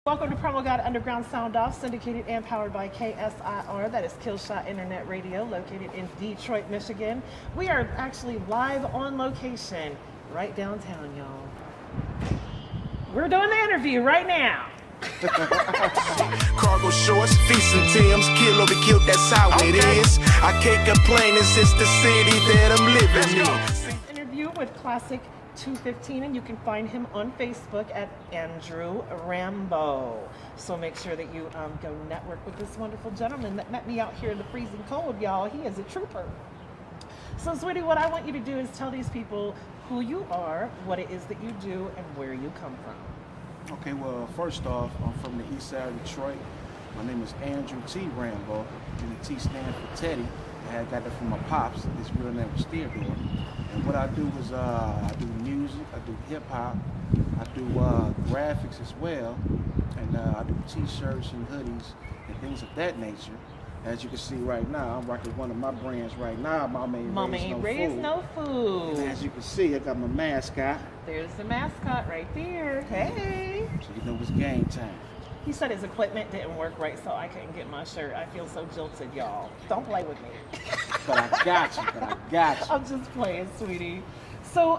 Welcome to Promogod Underground Sound Off, syndicated and powered by KSIR, that is Killshot Internet Radio, located in Detroit, Michigan. We are actually live on location right downtown, y'all. We're doing the interview right now. Cargo shorts, feast and Tim's, kill or be killed, that's how it is. I can't complain, it's just the city that I'm living in. Interview with KLASSIC215, and you can find him on Facebook at Andrew Rambo. So make sure that you go network with this wonderful gentleman that met me out here in the freezing cold, y'all. He is a trooper. So, sweetie, what I want you to do is tell these people who you are, what it is that you do, and where you come from. Okay, well, first off, I'm from the east side of Detroit. My name is Andrew T. Rambo, and the T stands for Teddy. I got that from my pops. His real name was Theodore. And what I do is I do music, I do hip-hop, I do graphics as well, and I do t-shirts and hoodies and things of that nature. As you can see right now, I'm rocking one of my brands right now, Mama Ain't Raised No Food. And as you can see, I got my mascot. There's the mascot right there. Hey. So you know it's game time. He said his equipment didn't work right, so I couldn't get my shirt. I feel so jilted, y'all. Don't play with me. But I got you. I'm just playing, sweetie. So,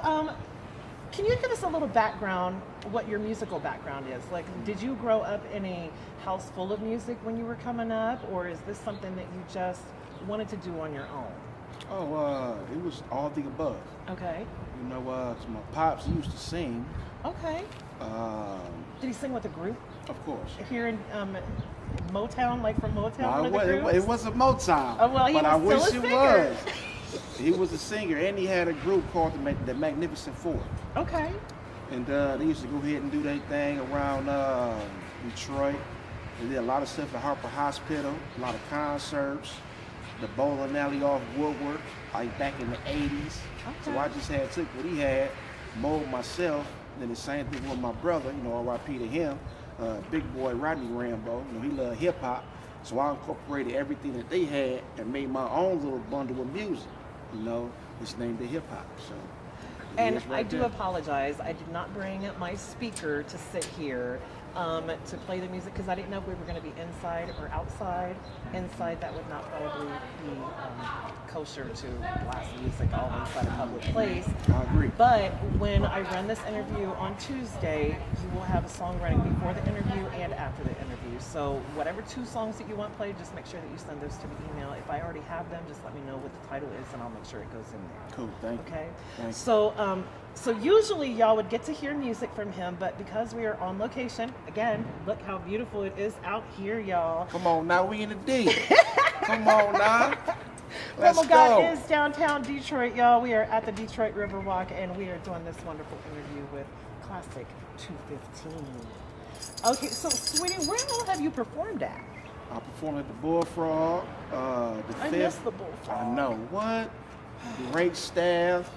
can you give us a little background, what your musical background is? Like, did you grow up in a house full of music when you were coming up, or is this something that you just wanted to do on your own? Oh, it was all the above. Okay. You know, 'cause my pops used to sing. Okay. Did he sing with a group? Of course. Here in Motown, like from Motown? No, it wasn't Motown. Oh, well, he but was I wish still a it singer. was. He was a singer, and he had a group called the Magnificent Four. Okay. And they used to go ahead and do their thing around Detroit. They did a lot of stuff at Harper Hospital, a lot of concerts, the bowling alley off Woodward, like back in the 80s. Okay. So I just took what he had, molded myself, then the same thing with my brother, you know, R.I.P. to him, big boy Rodney Rambo. You know, he loved hip hop. So I incorporated everything that they had and made my own little bundle of music. You know, it's named the hip hop. So. And right I do there. apologize. I did not bring my speaker to sit here to play the music because I didn't know if we were going to be inside or outside. Inside, that would not probably be kosher to blast music all inside a public place. I agree. But when I run this interview on Tuesday, you will have a song running before the interview and after the interview. So whatever 2 songs that you want played, just make sure that you send those to the email. If I already have them, just let me know what the title is and I'll make sure it goes in there. Cool, thank you. Okay? Thank you. So usually y'all would get to hear music from him, but because we are on location, again, look how beautiful it is out here, y'all. Come on now, we in the D. Come on now. Let's Promogod go. is downtown Detroit, y'all. We are at the Detroit Riverwalk, and we are doing this wonderful interview with KLASSIC215. Okay, so sweetie, where all have you performed at? I performed at the Bullfrog, the I Fifth. miss the Bullfrog. I know what. Great staff.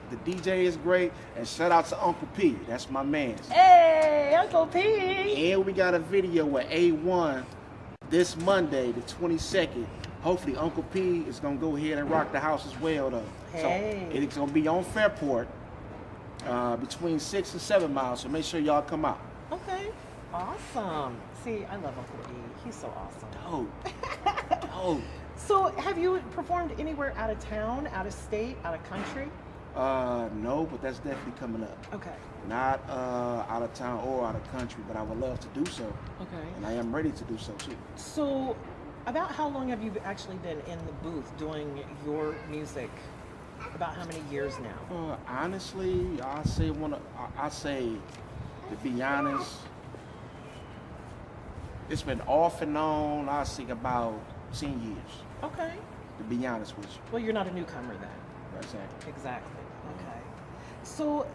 The DJ is great, and shout out to Uncle P. That's my man. Hey, Uncle P. And we got a video with A1 this Monday, the 22nd. Hopefully, Uncle P is gonna go ahead and rock the house as well, though. Hey. So it's gonna be on Fairport, between 6 and 7 miles. So make sure y'all come out. Okay, awesome. See, I love Uncle P. He's so awesome. Dope. So, have you performed anywhere out of town, out of state, out of country? No, but that's definitely coming up. Okay. Not out of town or out of country, but I would love to do so. Okay. And I am ready to do so too. So, about how long have you actually been in the booth doing your music? About how many years now? Honestly, I say, to be honest, it's been off and on. I say about 10 years. Okay. To be honest with you. Well, you're not a newcomer then. Exactly. Exactly. Okay. So,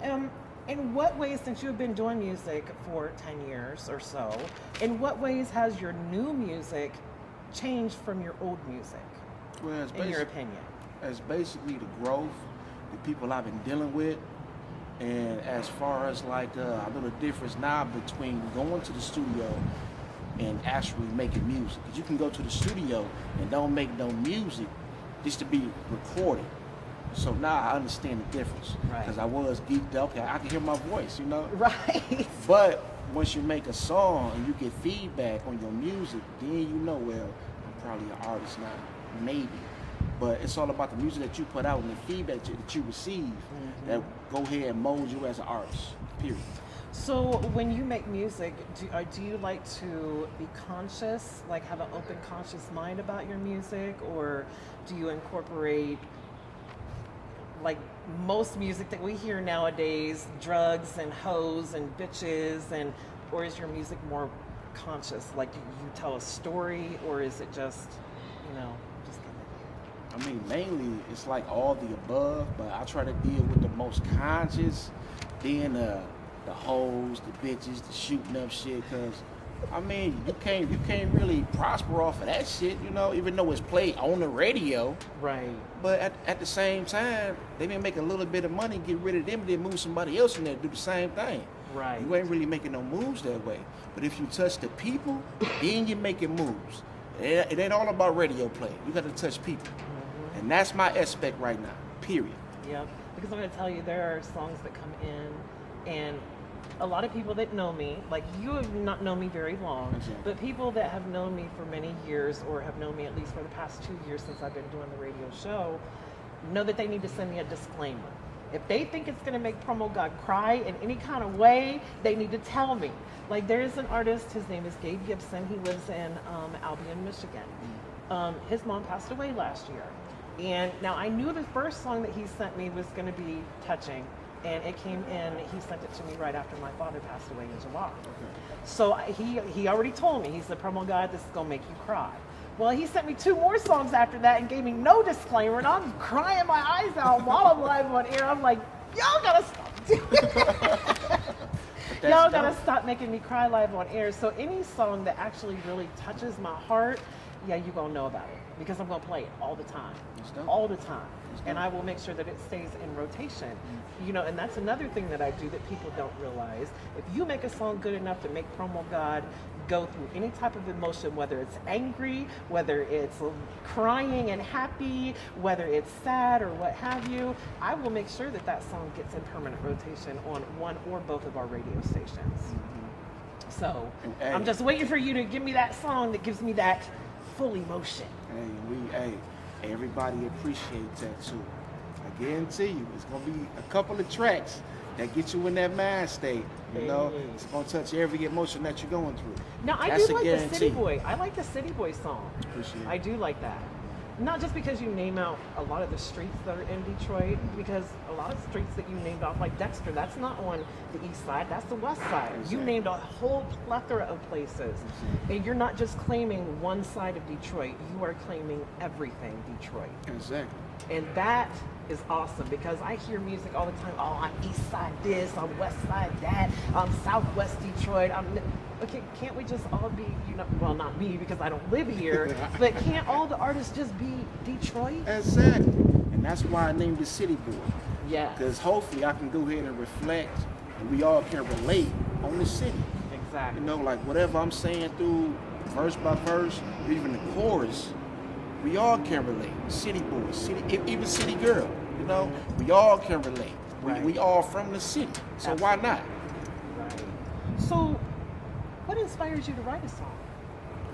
in what ways, since you've been doing music for 10 years or so, in what ways has your new music changed from your old music, Well, in your opinion? it's basically the growth, the people I've been dealing with, and as far as like I know the difference now between going to the studio and actually making music. Because you can go to the studio and don't make no music just to be recorded. So now I understand the difference. Right. Because I was geeked up. I could hear my voice, you know? Right. But once you make a song and you get feedback on your music, then you know, well, I'm probably an artist now, maybe. But it's all about the music that you put out and the feedback that you receive that go ahead and mold you as an artist, period. So when you make music, do you like to be conscious, like have an open conscious mind about your music, or do you incorporate, like most music that we hear nowadays, drugs and hoes and bitches, or is your music more conscious? Like, do you tell a story, or is it just, just I mean, mainly it's like all the above, but I try to deal with the most conscious, then the hoes, the bitches, the shooting up shit, because I mean, you can't really prosper off of that shit, even though it's played on the radio. Right. But at the same time, they may make a little bit of money, get rid of them, then move somebody else in there to do the same thing. Right. You ain't really making no moves that way. But if you touch the people, then you're making moves. It ain't all about radio play. You got to touch people. And that's my aspect right now, period. Yep. Because I'm going to tell you, there are songs that come in, and a lot of people that know me, like you have not known me very long, but people that have known me for many years, or have known me at least for the past 2 years since I've been doing the radio show, know that they need to send me a disclaimer. If they think it's going to make Promogod cry in any kind of way, they need to tell me. Like, there is an artist, his name is Gabe Gibson. He lives in Albion, Michigan. His mom passed away last year. And now I knew the first song that he sent me was going to be touching. And it came in, he sent it to me right after my father passed away in July. So he already told me, he said, Promogod, this is going to make you cry. Well, he sent me 2 more songs after that and gave me no disclaimer, and I'm crying my eyes out while I'm live on air. I'm like, y'all gotta stop doing that. Y'all gotta stop making me cry live on air. So any song that actually really touches my heart, yeah, you're gonna know about it, because I'm gonna play it all the time. All the time. And I will make sure that it stays in rotation. And that's another thing that I do that people don't realize. If you make a song good enough to make Promogod go through any type of emotion, whether it's angry, whether it's crying and happy, whether it's sad or what have you, I will make sure that that song gets in permanent rotation on one or both of our radio stations. So I'm just waiting for you to give me that song that gives me that full emotion. Everybody appreciates that too. I guarantee you, it's gonna be a couple of tracks that get you in that mind state. It's gonna touch every emotion that you're going through. Now, I do like the City Boy. I like the City Boy song. Appreciate it. I do like that. Not just because you name out a lot of the streets that are in Detroit, because a lot of streets that you named off, like Dexter, that's not on the east side, that's the west side. Exactly. You named a whole plethora of places. And you're not just claiming one side of Detroit, you are claiming everything Detroit. Exactly. And that is awesome, because I hear music all the time. Oh, I'm east side this, I'm west side that, I'm southwest Detroit. Okay, can't we just all be, well, not me because I don't live here, but can't all the artists just be Detroit? Exactly. And that's why I named it City Boy. Yeah. Because hopefully I can go ahead and reflect, and we all can relate on the city. Exactly. Like whatever I'm saying through verse by verse, or even the chorus, we all can relate. City boy, even city girl, we all can relate. Right. We all from the city, so Absolutely. why not? Right. So, what inspires you to write a song?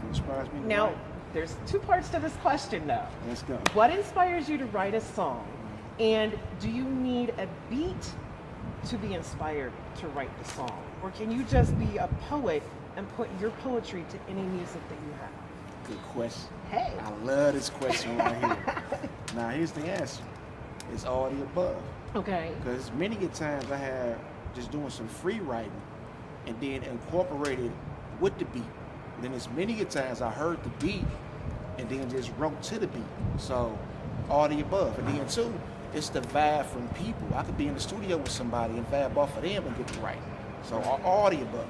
What inspires me to Now, write? there's 2 parts to this question, though. Let's go. What inspires you to write a song? And do you need a beat to be inspired to write the song? Or can you just be a poet and put your poetry to any music that you have? Good question. Hey. I love this question right here. Now, here's the answer. It's all the above. Okay. Because many a times I have just doing some free writing and then incorporated with the beat. And then there's many a times I heard the beat and then just wrote to the beat. So all the above. And then too, it's the vibe from people. I could be in the studio with somebody and vibe off of them and get the writing. So all the above.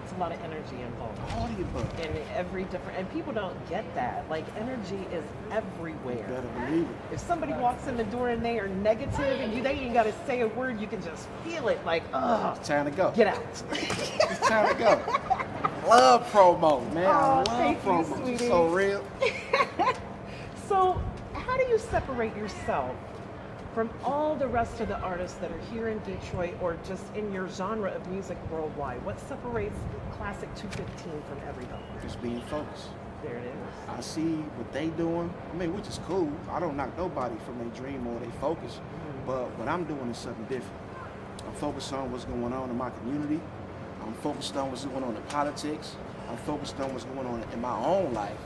It's a lot of energy involved. All the above. And every different, and people don't get that. Like, energy is everywhere. You better believe it. If somebody walks in the door and they are negative and they ain't got to say a word, you can just feel it. Like, ugh. It's time to go. Get out. It's time to go. Love promo, man. I love promo. You, it's so real. So, how do you separate yourself from all the rest of the artists that are here in Detroit or just in your genre of music worldwide? What separates Classic 215 from everybody? Just being focused. There it is. I see what they doing. I mean, which is cool. I don't knock nobody from their dream or their focus. But what I'm doing is something different. I'm focused on what's going on in my community. I'm focused on what's going on in politics. I'm focused on what's going on in my own life.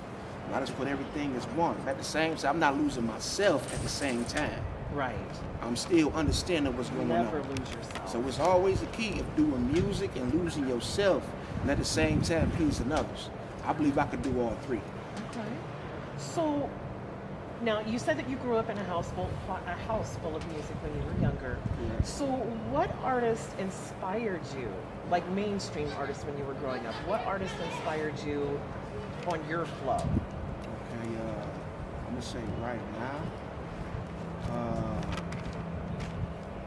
And I just put everything as one. At the same time, I'm not losing myself at the same time. Right. I'm still understanding what's going on. Never lose yourself. So it's always a key of doing music and losing yourself, and at the same time pleasing others. I believe I could do all three. Okay. So now you said that you grew up in a house full of music when you were younger. Yeah. So what artist inspired you, like mainstream artists when you were growing up? What artist inspired you on your flow? Okay, I'm gonna say right now,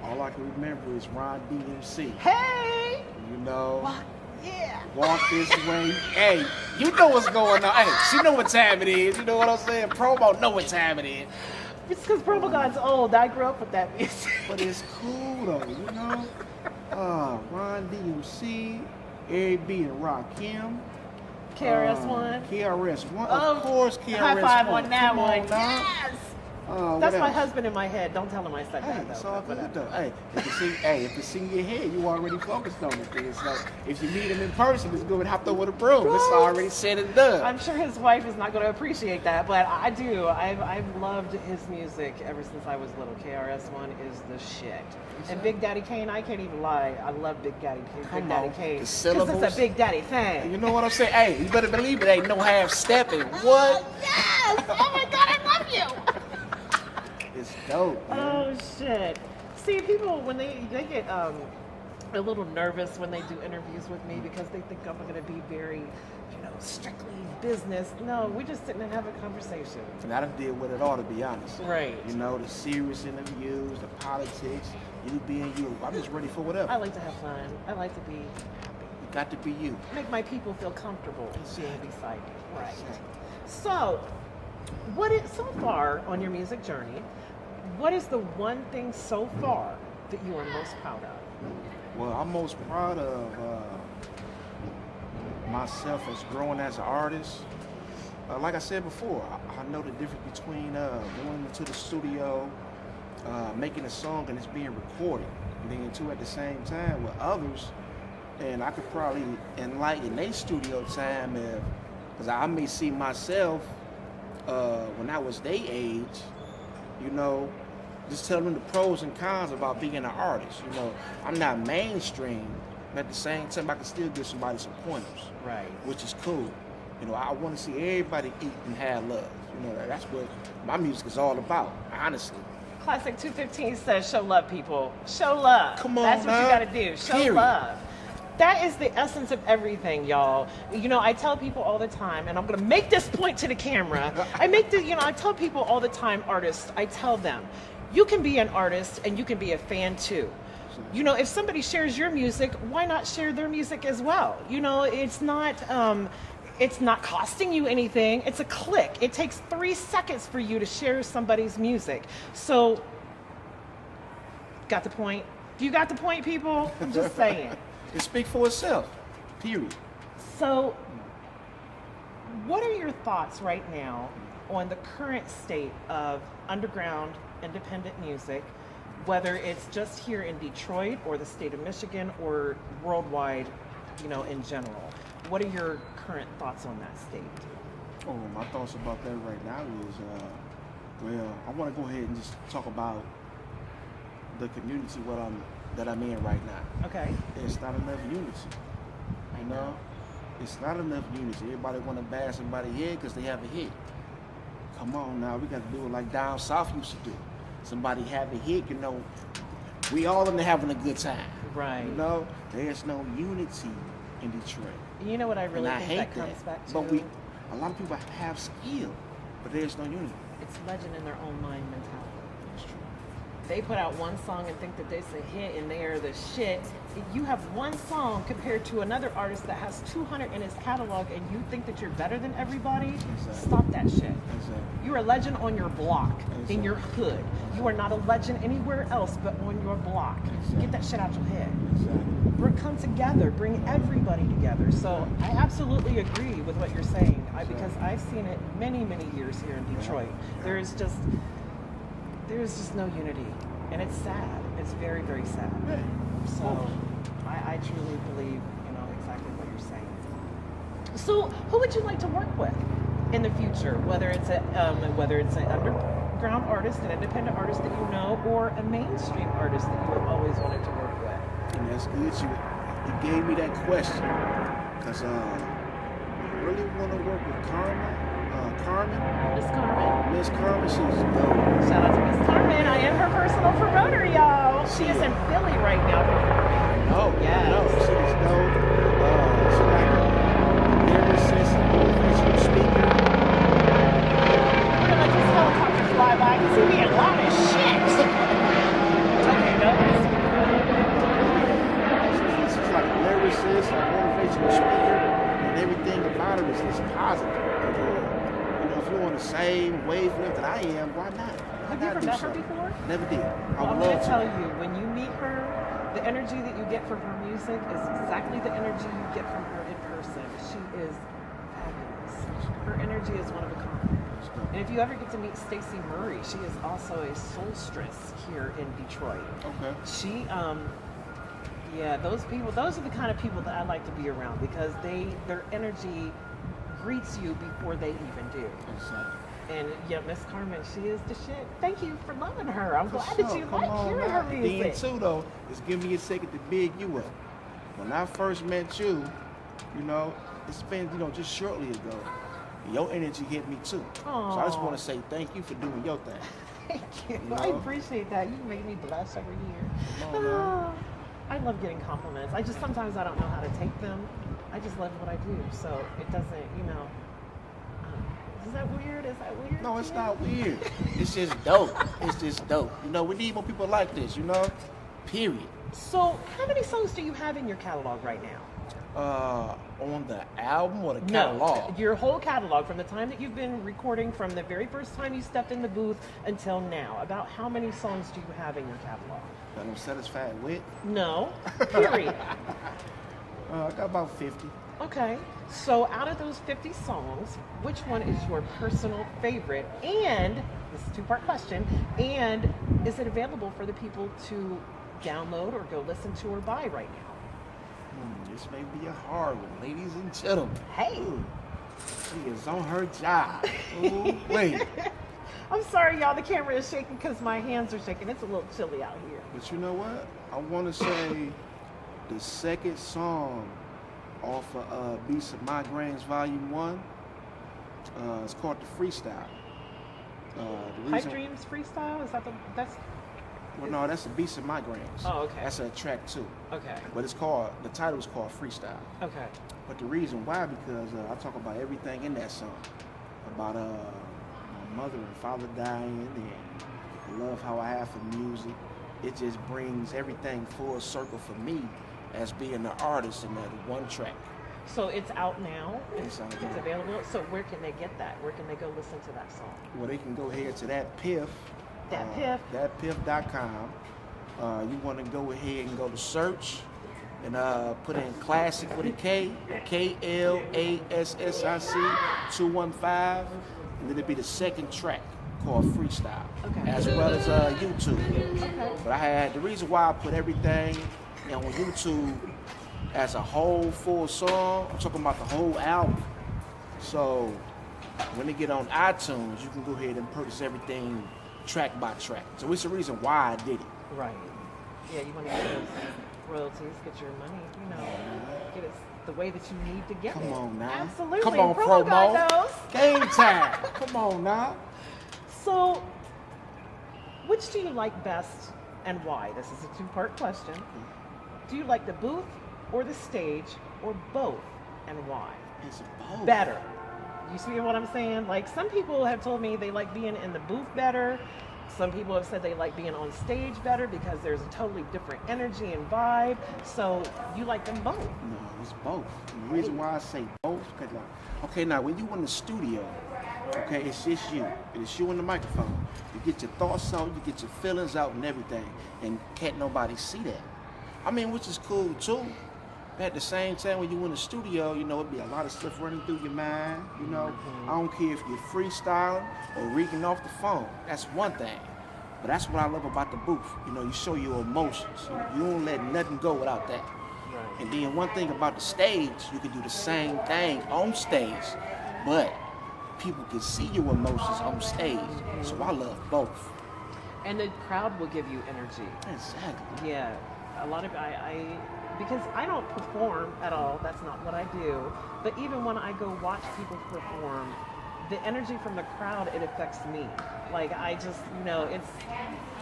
all I can remember is Ron DMC. Hey! You know, What? Yeah. Walk This Way. Hey, you know what's going on. Hey, she know what time it is. You know what I'm saying? Promo know what time it is. It's because Promogod's old. I grew up with that music. But it's cool though, you know? Ron DMC, A.B. and Rakim. KRS-One. KRS-One, Oh, of course, KRS-One. High five on that Come one. on now. Yes. What That's my else? husband in my head. Don't tell him I said Hey, that it's though. all but good whatever. though. Hey, if it's in your head, you already focused on it. Then. So if you meet him in person, it's good to hop over the broom. It's already said and done. I'm sure his wife is not going to appreciate that, but I do. I've loved his music ever since I was little. KRS-One is the shit. And Big Daddy Kane, I can't even lie. I love Big Daddy Kane. Come Big Daddy on, Kane. the Because syllables. it's a Big Daddy thing. You know what I'm saying? Hey, you better believe it. Ain't no half stepping. What? Yes! Oh my God, I love you! It's dope, man. Oh shit! See, people when they get a little nervous when they do interviews with me because they think I'm going to be very, strictly business. No, we're just sitting and having a conversation. And I done deal with it all, to be honest. Right. You know, the serious interviews, the politics, you being you. I'm just ready for whatever. I like to have fun. I like to be You got to be you. make my people feel comfortable being beside me. Right. Exactly. So, so far on your music journey? What is the one thing so far that you are most proud of? Well, I'm most proud of myself as growing as an artist. Like I said before, I know the difference between going into the studio, making a song and it's being recorded, and then two at the same time with others. And I could probably enlighten their studio time because I may see myself when I was their age, just telling them the pros and cons about being an artist. I'm not mainstream, but at the same time, I can still give somebody some pointers. Right. Which is cool. I want to see everybody eat and have love. That's what my music is all about, honestly. Classic 215 says, show love, people. Show love. Come on, That's what now. you got to do. Show Period. love. That is the essence of everything, y'all. I tell people all the time, and I'm going to make this point to the camera. I tell people all the time, artists, I tell them, you can be an artist and you can be a fan too. If somebody shares your music, why not share their music as well? It's not costing you anything. It's a click. It takes 3 seconds for you to share somebody's music. So, got the point? You got the point, people? I'm just saying. It speaks for itself, period. So, what are your thoughts right now on the current state of underground independent music, whether it's just here in Detroit or the state of Michigan or worldwide, in general? What are your current thoughts on that state? Oh, my thoughts about that right now is, I want to go ahead and just talk about the community that I'm in right now. Okay. It's not enough unity. It's not enough unity. Everybody want to bash somebody's head because they have a hit. Come on now, we got to do it like down south used to do. Somebody have a hit, we all in there having a good time. Right. There's no unity in Detroit. You know what I really And I think hate that comes back to? But a lot of people have skill, but there's no unity. It's legend in their own mind mentality. That's true. they put out one song and think that it's a hit and they are the shit. You have one song compared to another artist that has 200 in his catalog and you think that you're better than everybody, stop that shit. You're a legend on your block, in your hood. You are not a legend anywhere else but on your block. Get that shit out your head. Come together, bring everybody together. So I absolutely agree with what you're saying because I've seen it many, many years here in Detroit. There is just no unity, and it's sad. It's very, very sad. So I truly believe, exactly what you're saying. So who would you like to work with in the future? Whether it's an underground artist, an independent artist that you know, or a mainstream artist that you have always wanted to work with. And that's good. You gave me that question because I really want to work with Carmen. Miss Carmen. Miss Carmen, she's dope. Shout out to Miss Carmen. I am her personal promoter, y'all. She is in Philly right now performing. Oh, yes. No, she is dope. She's like a lyricist, motivational speaker. We're gonna let this helicopter fly by because he being loud as shit. Okay, go ahead. She's like a lyricist, a motivational speaker, and everything about her is just positive. If you're on the same wavelength that I am, why not? Have you ever met her before? Never did. Well, I'm going to tell you, when you meet her, the energy that you get from her music is exactly the energy you get from her in person. She is fabulous. Her energy is one of a kind. And if you ever get to meet Stacey Murray, she is also a soulstress here in Detroit. Okay. She, those are the kind of people that I like to be around because their energy greets you before they even do. Exactly. And Miss Carmen, she is the shit. Thank you for loving her. I'm glad that you like hearing her music. Then too though, just give me a second to big you up. When I first met you, it's been just shortly ago. Your energy hit me too. Aww. So I just want to say thank you for doing your thing. Thank you. I appreciate that. You make me blush every year. I love getting compliments. Sometimes I don't know how to take them. I just love what I do, so it doesn't, is that weird? Is that weird? No, it's not weird. It's just dope. It's just dope. We need more people like this, period. So how many songs do you have in your catalog right now? On the album or the catalog? No, your whole catalog from the time that you've been recording, from the very first time you stepped in the booth until now. About how many songs do you have in your catalog? That I'm satisfied with? No, period. I got about 50. Okay, so out of those 50 songs, which one is your personal favorite? And, this is a two-part question, and is it available for the people to download or go listen to or buy right now? This may be a hard one, ladies and gentlemen. Hey! She is on her job. Ooh, wait. I'm sorry, y'all, the camera is shaking because my hands are shaking. It's a little chilly out here. But you know what? I want to say the second song off of Beats of Migraines Volume 1, it's called The Freestyle. Pipe Dreams Freestyle? Is that that's... Well, no, that's the Beats of Migraines. Oh, okay. That's a track too. Okay. But the title is called Freestyle. Okay. But the reason why, because I talk about everything in that song. About my mother and father dying and the love how I have for music. It just brings everything full circle for me as being the artist in that one track. So it's out now? It's out now. It's available? So where can they get that? Where can they go listen to that song? Well, they can go ahead to that Piff. Thatpiff.com. You want to go ahead and go to search and put in Classic with a K, KLASSIC 215, and then it'll be the second track called Freestyle, as well as YouTube. But the reason why I put everything on YouTube as a whole full song, I'm talking about the whole album. So when they get on iTunes, you can go ahead and purchase everything track by track. So it's the reason why I did it. Right. Yeah, you want to get those royalties, get your money, get it the way that you need to get it. Come on now. Absolutely. Come on, promo. Game time. Come on now. So, which do you like best and why? This is a two-part question. Do you like the booth or the stage or both and why? It's both. Better. You see what I'm saying? Like, some people have told me they like being in the booth better. Some people have said they like being on stage better because there's a totally different energy and vibe. So you like them both? No, it's both. And the reason why I say both, because okay, now when you in the studio, okay, it's just you. It's you and the microphone. You get your thoughts out, you get your feelings out and everything, and can't nobody see that. I mean, which is cool too. But at the same time, when you in the studio, you know, it'd be a lot of stuff running through your mind. You know, I don't care if you're freestyling or reading off the phone. That's one thing. But that's what I love about the booth. You know, you show your emotions. You don't let nothing go without that. Right. And then one thing about the stage, you can do the same thing on stage, but people can see your emotions on stage. So I love both. And the crowd will give you energy. Exactly. Yeah, a lot of because I don't perform at all. That's not what I do. But even when I go watch people perform, the energy from the crowd, it affects me. Like I just, you know, it's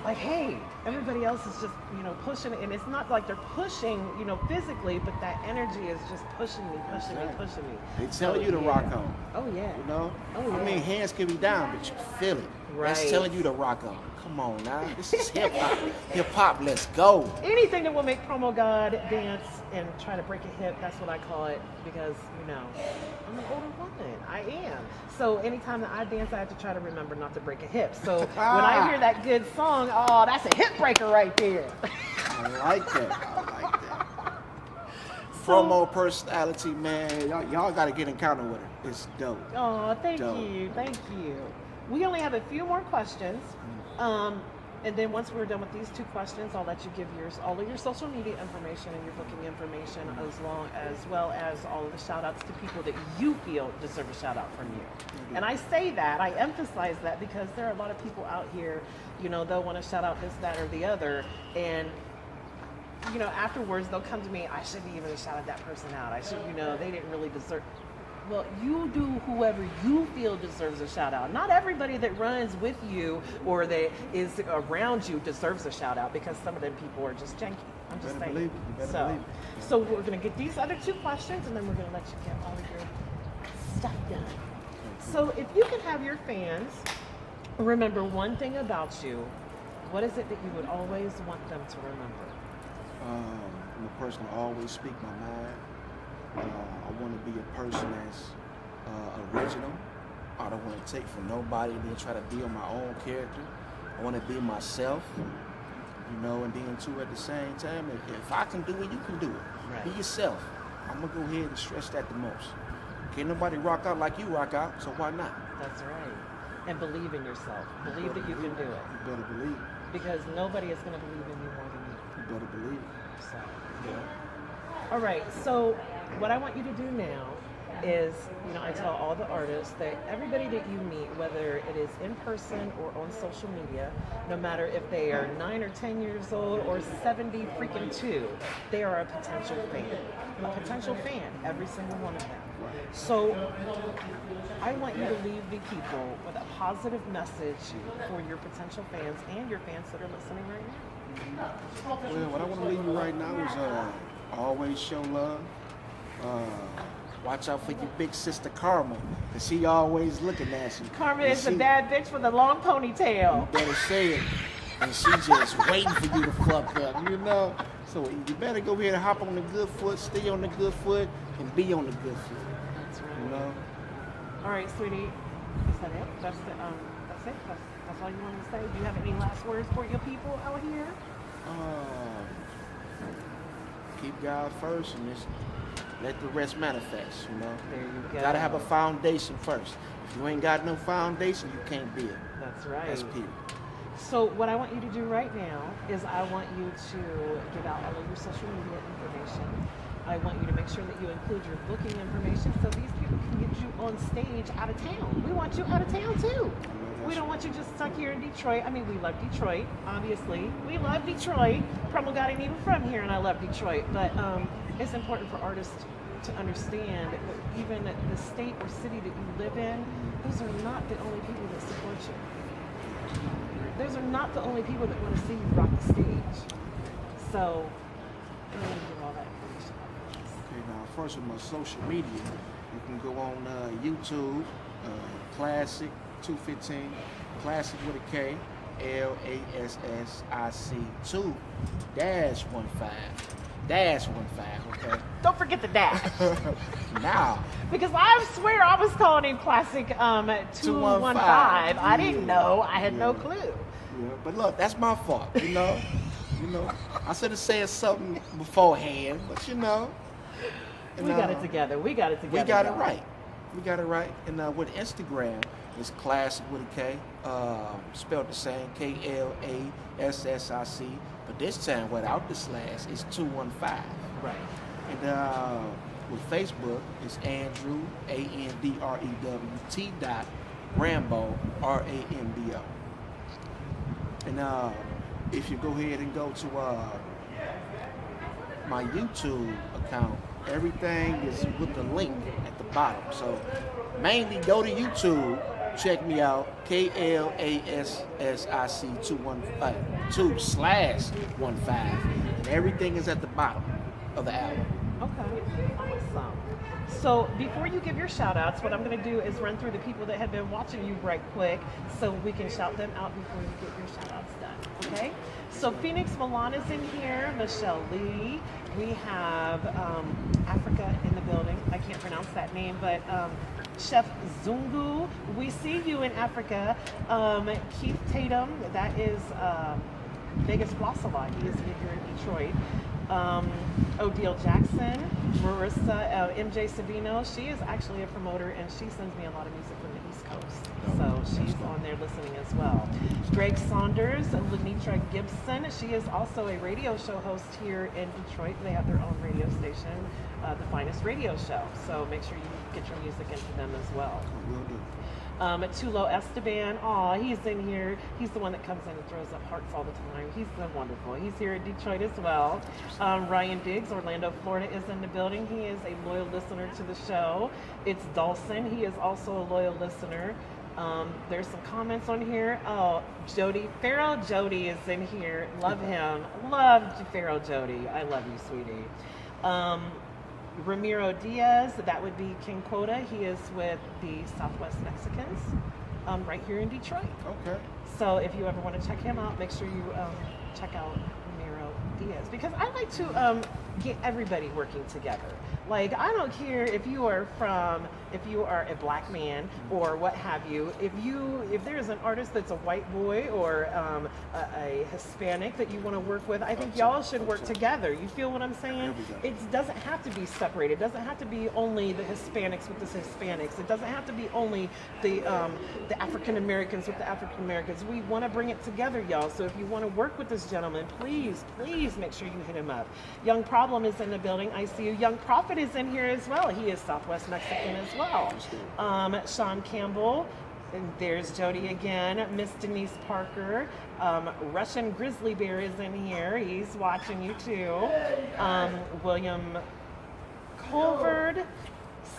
like, hey, everybody else is just, you know, pushing, and it's not like they're pushing, you know, physically, but that energy is just pushing me. They tell you to rock on. Oh yeah. You know? Oh yeah. I mean, hands can be down, but you feel it. Right. That's telling you to rock on. Come on now. This is hip hop. Hip hop, let's go. Anything that will make Promogod dance and try to break a hip, that's what I call it, because, you know, I'm an older woman. I am. So anytime that I dance, I have to try to remember not to break a hip. So when I hear that good song, oh, that's a hip breaker right there. I like that. I like that. So, Promo personality, man. Y'all got to get in encounter with her. It's dope. oh, thank Dope. you. Thank you. We only have a few more questions. And then once we're done with these 2 questions, I'll let you give all of your social media information and your booking information, as well as all of the shout outs to people that you feel deserve a shout out from you. Mm-hmm. And I say that, I emphasize that because there are a lot of people out here, you know, they'll want to shout out this, that, or the other. And, you know, afterwards they'll come to me, I shouldn't even have shouted that person out. I should, you know, they didn't really deserve. Well, you do whoever you feel deserves a shout out. Not everybody that runs with you or that is around you deserves a shout out, because some of them people are just janky. I'm just saying. Believe it. You better believe it. So we're going to get these other 2 questions, and then we're going to let you get all of your stuff done. So if you could have your fans remember one thing about you, what is it that you would always want them to remember? I'm a person who always speak my mind. I want to be a person that's original. I don't want to take from nobody and then try to be on my own character. I want to be myself, you know, and then too at the same time, if I can do it, you can do it. Right. Be yourself. I'm going to go ahead and stress that the most. Can't nobody rock out like you rock out, so why not? That's right. And believe in yourself. Believe that you can do it. You better believe it. Because nobody is going to believe in you more than you. You better believe it. So. Yeah. All right, so what I want you to do now is, you know, I tell all the artists that everybody that you meet, whether it is in person or on social media, no matter if they are 9 or 10 years old or 70 freaking 2, they are a potential fan. A potential fan, every single one of them. So I want you to leave the people with a positive message for your potential fans and your fans that are listening right now. Well, what I want to leave you right now is always show love. Watch out for your big sister Karma, because she always looking at you. Karma is a bad bitch with a long ponytail. You better say it. And she just waiting for you to fuck up, you know? So you better go ahead and hop on the good foot, stay on the good foot, and be on the good foot. That's right. You know? All right, sweetie. Is that it? That's it? That's all you wanted to say? Do you have any last words for your people out here? Keep God first and just let the rest manifest, you know? There you go. Gotta have a foundation first. If you ain't got no foundation, you can't build. That's right. That's period. So what I want you to do right now is I want you to give out all of your social media information. I want you to make sure that you include your booking information so these people can get you on stage out of town. We want you out of town too. We don't want you just stuck here in Detroit. I mean, we love Detroit, obviously. We love Detroit. Promogod ain't even from here, and I love Detroit. But it's important for artists to understand that even the state or city that you live in, those are not the only people that support you. Those are not the only people that want to see you rock the stage. So, I want to give all that information out. Okay, now first with my social media, you can go on YouTube, KLASSIC215, Classic with a K, KLASSIC2-15. Okay. Don't forget the dash. Now. Because I swear I was calling him Classic 215. I didn't know. I had no clue. Yeah, but look, that's my fault. You know. I should have said something beforehand, but you know. And, we got it together. We got it together. We got it right. We got it right. And with Instagram, it's classic with a K, spelled the same, KLASSIC. But this time, without the slash, it's 215. Right. And with Facebook, it's Andrew, ANDREWT Rambo, RAMBO. And if you go ahead and go to my YouTube account, everything is with the link at the bottom. So mainly go to YouTube, check me out, KLASSIC215, and everything is at the bottom of the album. Okay, awesome. So before you give your shout outs, what I'm going to do is run through the people that have been watching you right quick so we can shout them out before you get your shout outs done. Okay? So Phoenix Milan is in here, Michelle Lee. We have Africa in the building. I can't pronounce that name, but Chef Zungu, we see you in Africa. Keith Tatum, that is Vegas Flossalot. He is here in Detroit. Odile Jackson, Marissa, MJ Savino. She is actually a promoter and she sends me a lot of music from the East Coast. So she's on there listening as well. Greg Saunders, Lenitra Gibson. She is also a radio show host here in Detroit. They have their own radio station, The Finest Radio Show. So make sure you get your music into them as well. Will do. Tulo Esteban, he's in here. He's the one that comes in and throws up hearts all the time. He's so wonderful. He's here in Detroit as well. Ryan Diggs, Orlando, Florida, is in the building. He is a loyal listener to the show. It's Dawson. He is also a loyal listener. There's some comments on here. Jody, Pharaoh Jody is in here. Love him. Love Pharaoh Jody. I love you, sweetie. Ramiro Diaz, that would be King Quota. He is with the Southwest Mexicans right here in Detroit. Okay. So if you ever want to check him out, make sure you check out Ramiro Diaz, because I like to get everybody working together. Like, I don't care if you are a black man or what have you. If there's an artist that's a white boy or a Hispanic that you want to work with, I think y'all should work together. You feel what I'm saying? It doesn't have to be separated. It doesn't have to be only the Hispanics with the Hispanics. It doesn't have to be only the African Americans with the African Americans. We want to bring it together, y'all. So if you want to work with this gentleman, please make sure you hit him up. Young Problem is in the building. I see you. Young Prophet is in here as well. He is Southwest Mexican as well. Sean Campbell, and there's Jody again. Miss Denise Parker. Russian Grizzly Bear is in here. He's watching you too. William Colvard.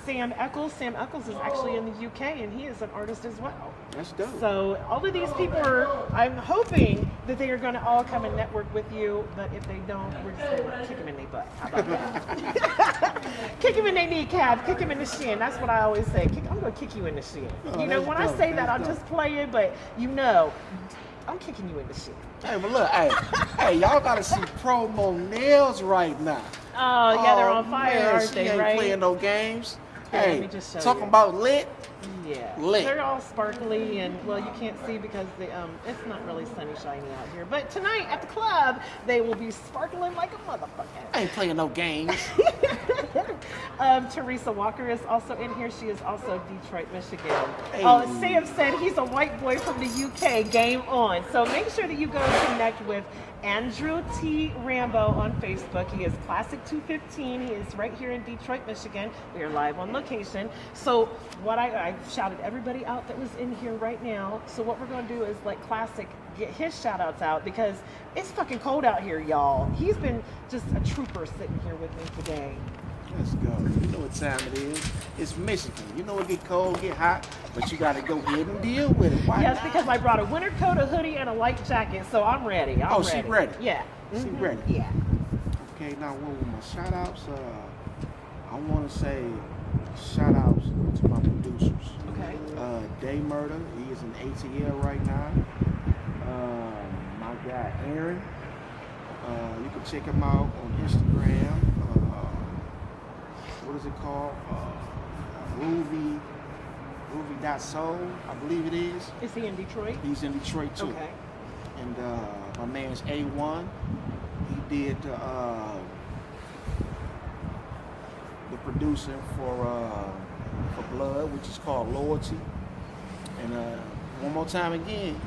Sam Eccles. Sam Eccles is actually in the UK and he is an artist as well. That's dope. So all of these people I'm hoping that they are going to all come and network with you, but if they don't, we're just going to kick them in their butt. How about that? Kick them in their kneecap, kick them in the shin. That's what I always say. I'm going to kick you in the shin. Oh, when I say that, I'll just play it, but I'm kicking you in the shin. Hey, but look, hey, y'all got to see Promo Nails right now. Oh, yeah, they're on fire, man, aren't they, ain't right? playing no games. Here, let Hey, me just show talking you. about lit. Yeah, Lit. they're all sparkly and, well, you can't see because it's not really sunny shiny out here. But tonight at the club, they will be sparkling like a motherfucker. I ain't playing no games. Teresa Walker is also in here. She is also Detroit, Michigan. Hey. Sam said he's a white boy from the UK. Game on. So make sure that you go and connect with Andrew T. Rambo on Facebook. He is Classic215. He is right here in Detroit, Michigan. We are live on location. So what I shouted everybody out that was in here right now. So what we're going to do is let Classic get his shout outs out because it's fucking cold out here, y'all. He's been just a trooper sitting here with me today. Let's go. You know what time it is. It's Michigan. You know it get cold, get hot, but you got to go ahead and deal with it. Why Yes, not? because I brought a winter coat, a hoodie, and a light jacket, so I'm ready. I'm ready. She ready? Yeah. She Mhm. ready? Yeah. Okay, now one with my shout outs. I want to say shout outs to my producers. Okay. Day Murder, he is in ATL right now. my guy Aaron. You can check him out on Instagram. What is it called? Ruby.soul, I believe it is. Is he in Detroit? He's in Detroit too. Okay. And my man's A1. He did the producing for Blood, which is called Loyalty. And one more time again,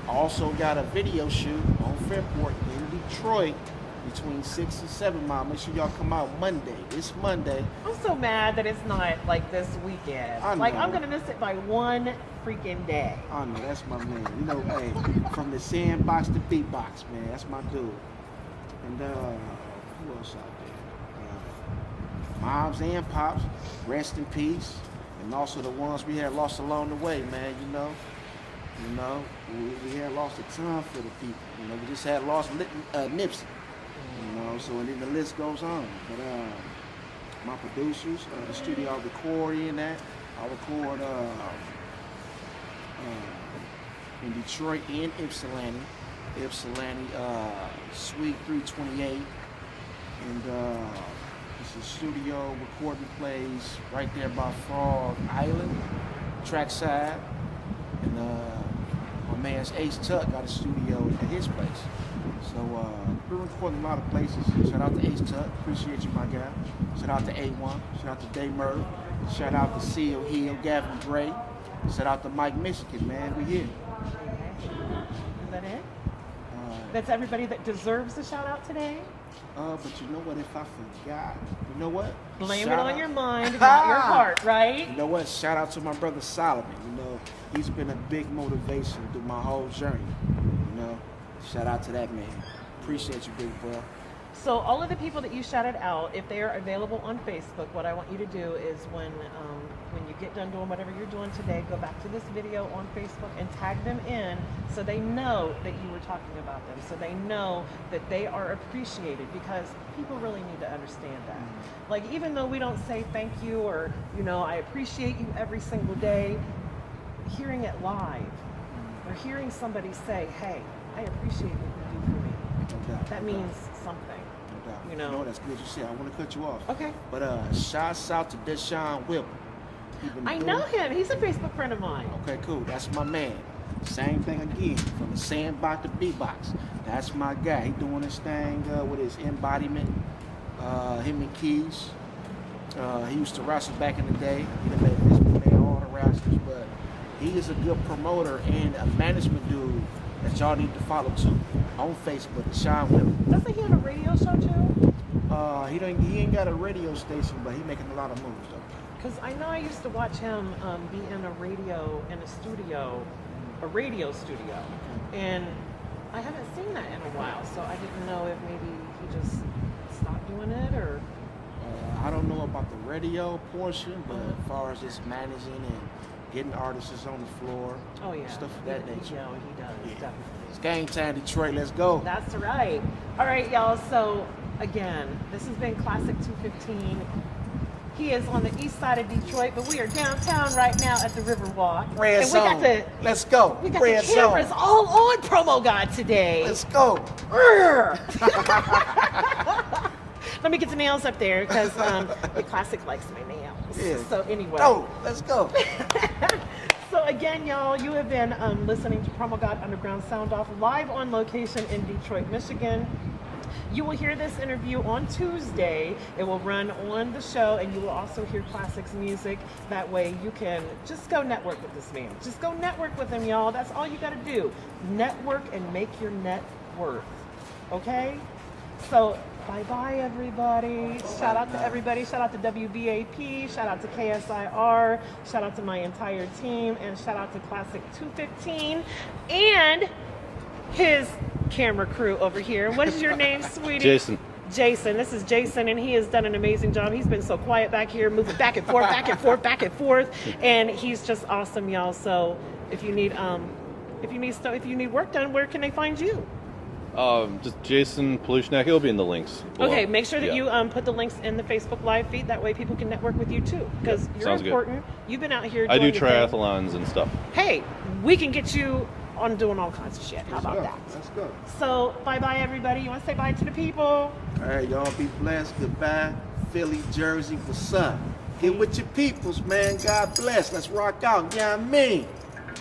I also got a video shoot on Fairport in Detroit between 6 and 7 mile. Make sure y'all come out Monday. This Monday. I'm so mad that it's not like this weekend. I know. Like, I'm gonna miss it by one freaking day. I know, that's my man. You know, hey, from the sandbox to beatbox, man. That's my dude. And who else out there? Moms and Pops, rest in peace. And also the ones we had lost along the way, man, you know. We had lost a ton for the people. You know, we just had lost Nipsey. You know, so and then the list goes on. But my producers, the studio I record in at, I record in Detroit and Ypsilanti, Suite 328, and it's a studio recording plays right there by Frog Island, trackside, and my man's Ace Tuck got a studio at his place. So we're recording a lot of places. Shout out to Ace Tuck, appreciate you, my guy. Shout out to A1, shout out to Day Murray, shout out to Seal Hill, Gavin Gray. Shout out to Mike Michigan, man, we here. Is that it? That's everybody that deserves a shout out today? But you know what, if I forgot, you know what? Blame it on your mind, not your heart, right? You know what, shout out to my brother Solomon. You know, he's been a big motivation through my whole journey. You know, shout out to that man. Appreciate you, big bro. So all of the people that you shouted out, if they are available on Facebook, what I want you to do is when you get done doing whatever you're doing today, go back to this video on Facebook and tag them in so they know that you were talking about them, so they know that they are appreciated, because people really need to understand that. Like, even though we don't say thank you or, you know, I appreciate you every single day, hearing it live or hearing somebody say, hey, I appreciate what you do for me. No doubt, That no means doubt. something. No doubt. You know. No, that's good you said. I want to cut you off. Okay. But shouts out to Deshaun Whipple. I know him. He's a Facebook friend of mine. Okay, cool. That's my man. Same thing again. From the sandbox to beatbox. That's my guy. He doing his thing with his embodiment. Him and Keys. He used to wrestle back in the day. He done made this man all the wrestlers, but he is a good promoter and a management dude that y'all need to follow too on Facebook. Deshaun Whipple. Doesn't he have a radio show too? He ain't got a radio station, but he making a lot of moves though. Because I know I used to watch him be in a radio studio, and I haven't seen that in a while, so I didn't know if maybe he just stopped doing it or. I don't know about the radio portion, but as far as just managing and getting artists on the floor, Oh yeah, stuff of that nature. No, he does definitely. It's game time, Detroit. Let's go. That's right. All right, y'all. So again, this has been Classic 215. He is on the east side of Detroit, but we are downtown right now at the Riverwalk. Red and zone. Let's go. We got Red the cameras zone. all on Promogod today. Let's go. Let me get the nails up there because the Classic likes my nails. Yeah. So anyway. Go. Let's go. So again, y'all, you have been listening to Promogod Underground Sound Off live on location in Detroit, Michigan. You will hear this interview on Tuesday. It will run on the show, and you will also hear Classic's music. That way you can just go network with this man. Just go network with him, y'all. That's all you got to do. Network and make your net worth. Okay? So bye-bye, everybody. Shout out to everybody. Shout out to WBAP. Shout out to KSIR. Shout out to my entire team. And shout out to Classic 215 and his camera crew over here. What is your name, sweetie? Jason. Jason. This is Jason, and he has done an amazing job. He's been so quiet back here, moving back and forth, back and forth, back and forth, and he's just awesome, y'all. So if you need work done, where can they find you? Just Jason Paluchniak. It'll be in the links below. Okay, make sure that you put the links in the Facebook Live feed. That way people can network with you too, because you're sounds important. good. You've been out here I doing do your thing. triathlons and stuff. Hey, we can get you on doing all kinds of shit. How about that? Let's go. So bye-bye, everybody. You want to say bye to the people? All right, y'all be blessed. Goodbye. Philly, Jersey, what's up? Get with your peoples, man. God bless. Let's rock out. You know what I mean?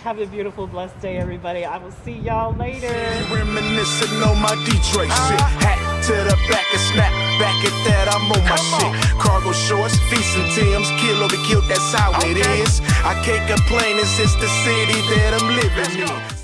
Have a beautiful, blessed day, everybody. I will see y'all later. Reminiscing on my Detroit shit. Hat to the back and snap back at that. I'm on my shit. Cargo shorts, feast and Tim's, kill or be killed. That's how it is. I can't complain. It's just the city that I'm living in.